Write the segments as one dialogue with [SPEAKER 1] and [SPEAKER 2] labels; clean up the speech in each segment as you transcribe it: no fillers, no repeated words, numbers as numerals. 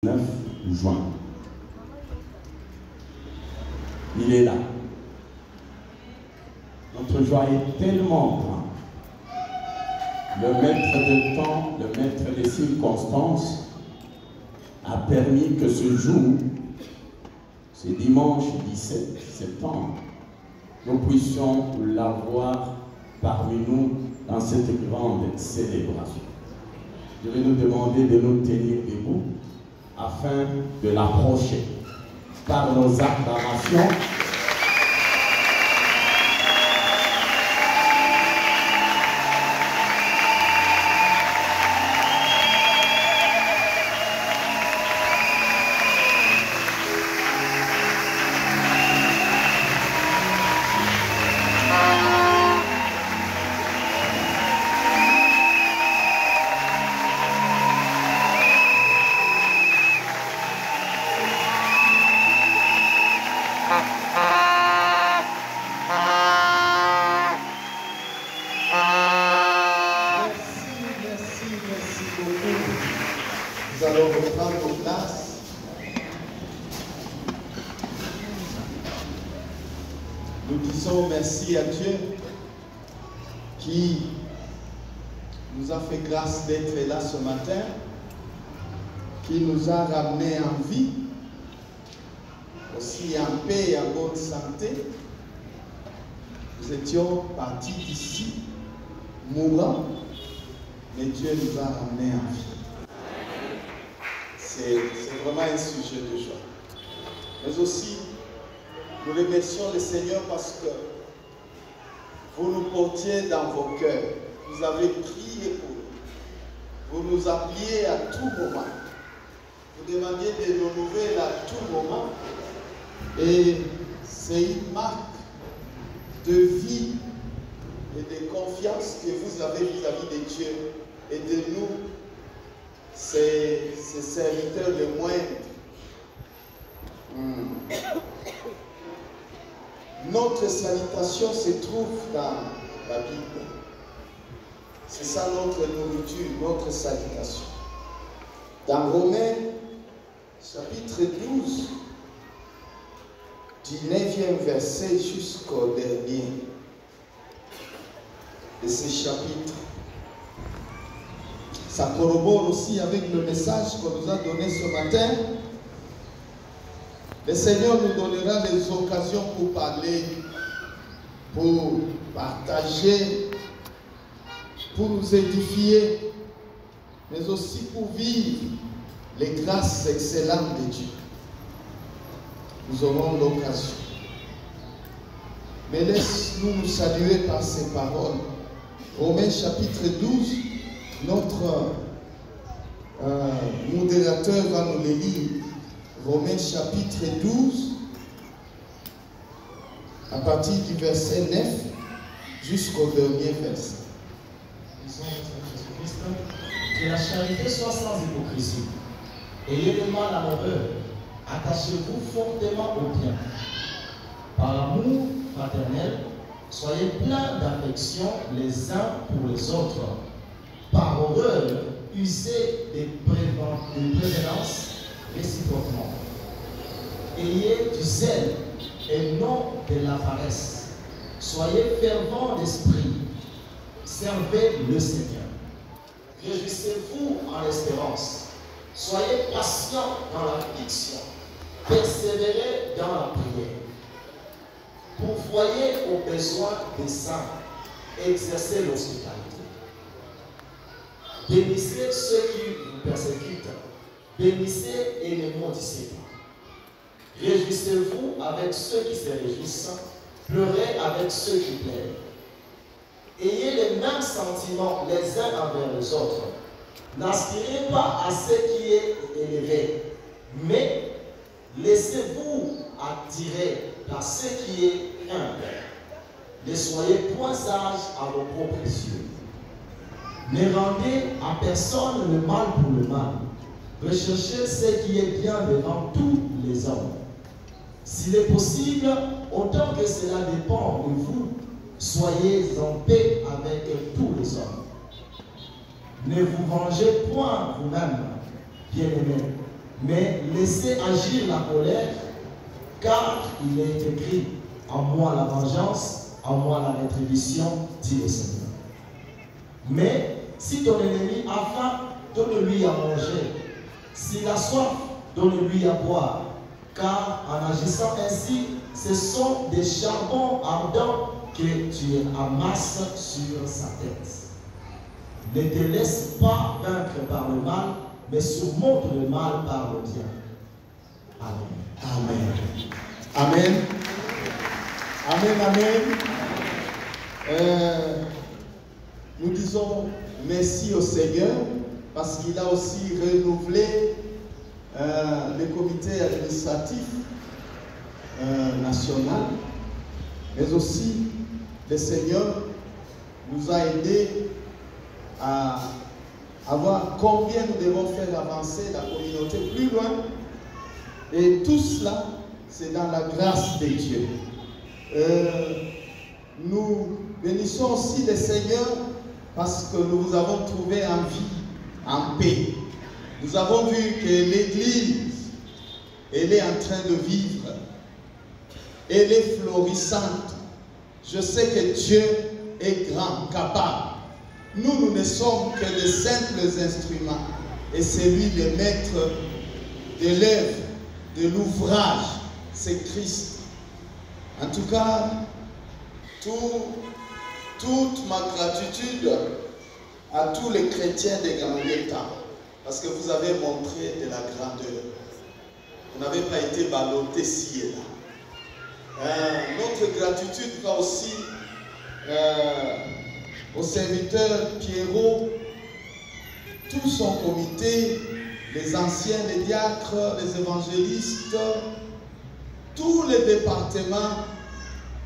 [SPEAKER 1] 9 juin. Il est là. Notre joie est tellement grande. Le maître de temps, le maître des circonstances, a permis que ce jour, ce dimanche 17 septembre, nous puissions l'avoir parmi nous dans cette grande célébration. Je vais nous demander de nous tenir debout afin de l'approcher par nos acclamations.
[SPEAKER 2] Nous disons merci à Dieu qui nous a fait grâce d'être là ce matin, qui nous a ramenés en vie, aussi en paix et en bonne santé. Nous étions partis d'ici, mourants, mais Dieu nous a ramenés en vie. C'est vraiment un sujet de joie. Mais aussi, nous remercions le Seigneur parce que vous nous portiez dans vos cœurs. Vous avez prié pour nous. Vous nous appeliez à tout moment. Vous demandiez de nos nouvelles à tout moment. Et c'est une marque de vie et de confiance que vous avez vis-à-vis de Dieu et de nous, ces serviteurs de moindre. Notre salutation se trouve dans la Bible. C'est ça notre nourriture, notre salutation. Dans Romains, chapitre 12, du 9e verset jusqu'au dernier de ce chapitre, ça corrobore aussi avec le message qu'on nous a donné ce matin. Le Seigneur nous donnera des occasions pour parler, pour partager, pour nous édifier, mais aussi pour vivre les grâces excellentes de Dieu. Nous aurons l'occasion. Mais laisse-nous nous saluer par ces paroles. Romains chapitre 12, notre modérateur va nous les lire. Romains chapitre 12, à partir du verset 9 jusqu'au dernier verset.
[SPEAKER 3] Disons Jésus-Christ, que la charité soit sans hypocrisie. Ayez le mal à l'horreur, attachez-vous fortement au bien. Par l'amour fraternel, soyez pleins d'affection les uns pour les autres. Par horreur, usez des prévenances réciproquement. Ayez du zèle et non de la paresse. Soyez fervents d'esprit. Servez le Seigneur. Réjouissez-vous en l'espérance. Soyez patients dans l'affliction. Persévérez dans la prière. Pourvoyez aux besoins des saints. Exercez l'hospitalité. Bénissez ceux qui vous persécutent. Bénissez et ne maudissez pas. Réjouissez-vous avec ceux qui se réjouissent. Pleurez avec ceux qui pleurent. Ayez les mêmes sentiments les uns envers les autres. N'aspirez pas à ce qui est élevé, mais laissez-vous attirer par ce qui est humble. Ne soyez point sages à vos propres yeux. Ne rendez à personne le mal pour le mal. Recherchez ce qui est bien devant tous les hommes. S'il est possible, autant que cela dépend de vous, soyez en paix avec tous les hommes. Ne vous vengez point vous-même, bien-aimés, mais laissez agir la colère, car il est écrit, en moi la vengeance, en moi la rétribution, dit le Seigneur. Mais si ton ennemi a faim, donne-lui à manger. S'il a soif, donne-lui à boire. Car en agissant ainsi, ce sont des charbons ardents que tu amasses sur sa tête. Ne te laisse pas vaincre par le mal, mais surmonte le mal par le bien. Amen.
[SPEAKER 2] Amen. Amen. Amen. Amen. Nous disons merci au Seigneur parce qu'il a aussi renouvelé le comité administratif national, mais aussi le Seigneur nous a aidés à voir combien nous devons faire avancer la communauté plus loin. Et tout cela, c'est dans la grâce de Dieu. Nous bénissons aussi le Seigneur parce que nous vous avons trouvé en vie, en paix. Nous avons vu que l'Église, elle est en train de vivre. Elle est florissante. Je sais que Dieu est grand, capable. Nous ne sommes que de simples instruments. Et c'est lui le maître de l'œuvre, de l'ouvrage. C'est Christ. En tout cas, toute ma gratitude à tous les chrétiens de Gambetta, parce que vous avez montré de la grandeur. Vous n'avez pas été ballotté ci et là. Notre gratitude va aussi au serviteur Pierrot, tout son comité, les anciens, les diacres, les évangélistes, tous les départements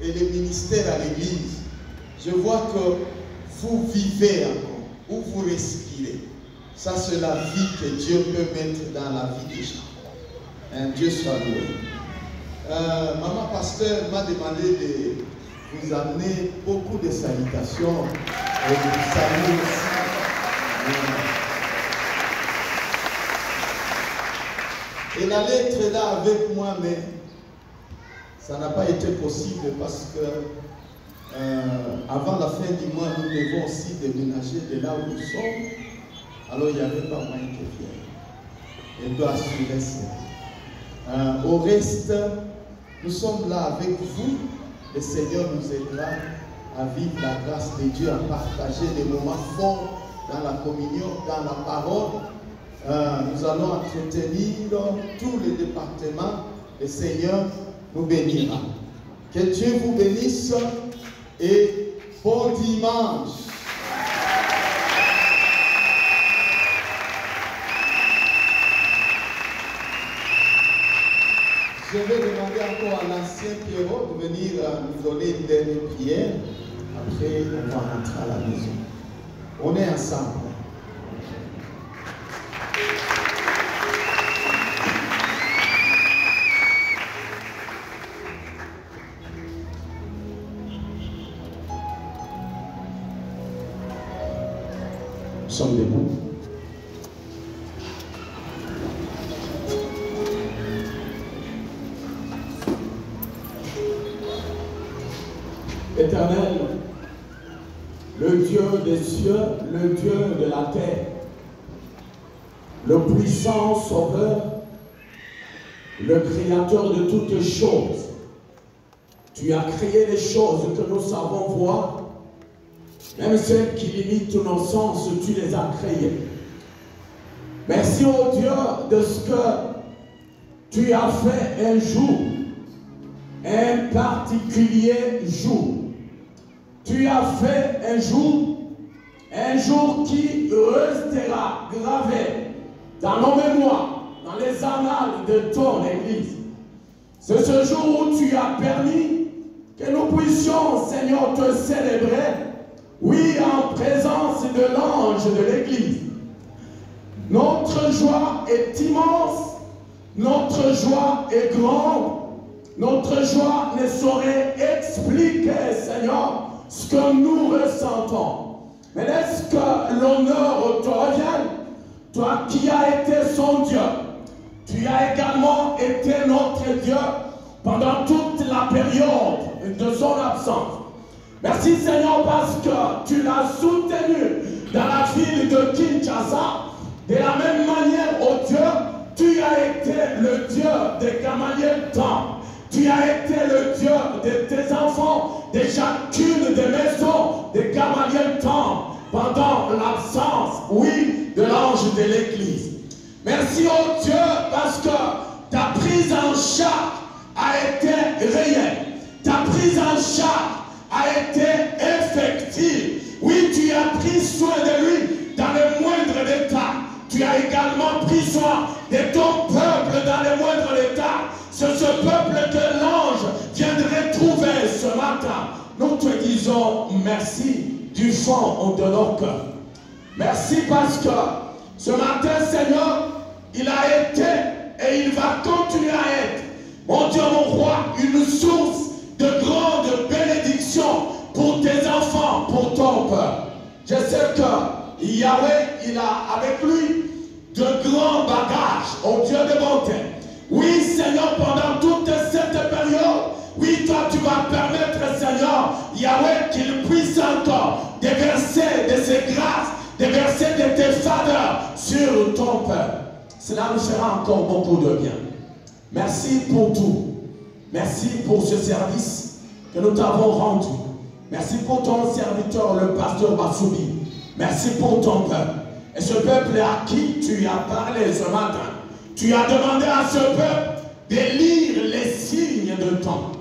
[SPEAKER 2] et les ministères à l'église. Je vois que vous vivez encore, ou vous respirez. Ça, c'est la vie que Dieu peut mettre dans la vie des gens. Dieu soit loué. Maman pasteur m'a demandé de vous amener beaucoup de salutations et de vous saluer aussi. Et la lettre est là avec moi, mais ça n'a pas été possible parce que avant la fin du mois, nous devons aussi déménager de là où nous sommes. Alors il n'y avait pas moyen qu'elle vienne. Elle doit assurer ça. Au reste, nous sommes là avec vous. Le Seigneur nous aidera à vivre la grâce de Dieu, à partager des moments forts dans la communion, dans la parole. Nous allons entretenir tous les départements. Le Seigneur nous bénira. Que Dieu vous bénisse et bon dimanche. Je vais demander encore à l'ancien Pierrot de venir nous donner une dernière prière. Après, on va rentrer à la maison. On est ensemble.
[SPEAKER 1] Nous sommes debout. Éternel, le Dieu des cieux, le Dieu de la terre, le puissant sauveur, le créateur de toutes choses. Tu as créé les choses que nous savons voir, même celles qui limitent nos sens, tu les as créées. Merci au Dieu de ce que tu as fait un jour, un particulier jour. Tu as fait un jour qui restera gravé dans nos mémoires, dans les annales de ton Église. C'est ce jour où tu as permis que nous puissions, Seigneur, te célébrer, oui, en présence de l'ange de l'Église. Notre joie est immense, notre joie est grande, notre joie ne saurait expliquer, Seigneur, ce que nous ressentons. Mais laisse que l'honneur te revienne, toi qui as été son Dieu, Tu as également été notre Dieu pendant toute la période de son absence. Merci Seigneur parce que tu l'as soutenu dans la ville de Kinshasa. De la même manière, oh Dieu, tu as été le Dieu de Gamaliel Temple. Tu as été le Dieu de tes enfants, de chacune des maisons de Gamaliel Temple pendant l'absence, oui, de l'ange de l'Église. Merci oh Dieu parce que ta prise en charge a été réelle. Ta prise en charge a été effective. Oui, tu as pris soin de lui dans les moindres détails. Tu as également pris soin de ton peuple dans les moindres détails. C'est ce peuple que l'ange viendrait trouver ce matin. Nous te disons merci du fond de nos cœurs. Merci parce que ce matin, Seigneur, il a été et il va continuer à être, mon Dieu, mon roi, une source de grande bénédiction pour tes enfants, pour ton peuple. Je sais que Yahweh, il a avec lui de grands bagages, oh Dieu de bonté. Oui, Seigneur, pendant toute cette période, oui, toi, tu vas permettre, Seigneur, Yahweh, qu'il puisse encore déverser de ses grâces, déverser de tes faveurs sur ton peuple. Cela nous fera encore beaucoup de bien. Merci pour tout. Merci pour ce service que nous t'avons rendu. Merci pour ton serviteur, le pasteur Bassoubi. Merci pour ton peuple. Et ce peuple à qui tu as parlé ce matin, tu as demandé à ce peuple de lire les signes de temps.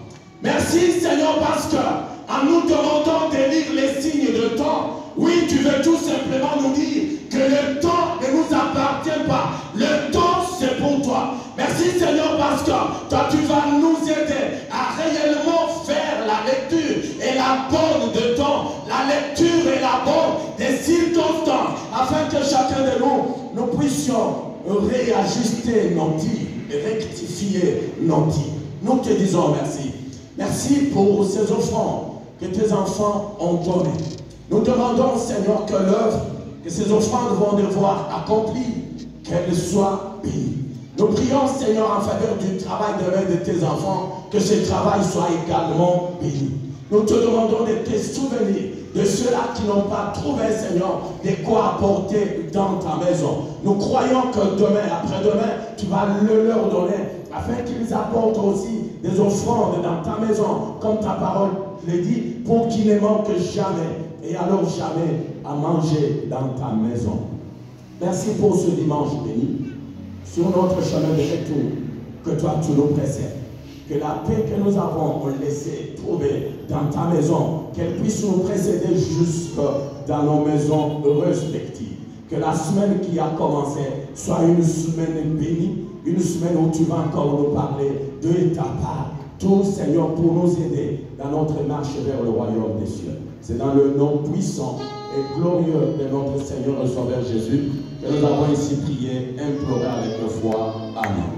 [SPEAKER 1] Merci Seigneur parce que en nous demandant de lire les signes de temps, oui, tu veux tout simplement nous dire que le temps ne nous appartient pas. Le temps, c'est pour toi. Merci Seigneur parce que toi, tu vas nous aider à réellement faire la lecture et la bonne de temps. La lecture et la bonne des circonstances afin que chacun de nous puissions réajuster nos tirs et rectifier nos tirs. Nous te disons merci. Merci pour ces offrandes que tes enfants ont données. Nous demandons, Seigneur, que l'œuvre que ces offrandes vont devoir accomplir, qu'elle soit bénie. Nous prions, Seigneur, en faveur du travail de l'un de tes enfants, que ce travail soit également béni. Nous te demandons de te souvenir de ceux-là qui n'ont pas trouvé, Seigneur, de quoi apporter dans ta maison. Nous croyons que demain, après-demain, tu vas le leur donner, afin qu'ils apportent aussi des offrandes dans ta maison, comme ta parole le dit, pour qu'ils ne manquent jamais, et alors jamais à manger dans ta maison. Merci pour ce dimanche béni, sur notre chemin de retour, que toi tu nous précèdes. Que la paix que nous avons laissé trouver dans ta maison, qu'elle puisse nous précéder jusque dans nos maisons respectives. Que la semaine qui a commencé soit une semaine bénie, une semaine où tu vas encore nous parler de ta part. Tout, Seigneur, pour nous aider dans notre marche vers le royaume des cieux. C'est dans le nom puissant et glorieux de notre Seigneur et Sauveur Jésus que nous avons ici prié, imploré avec foi. Amen.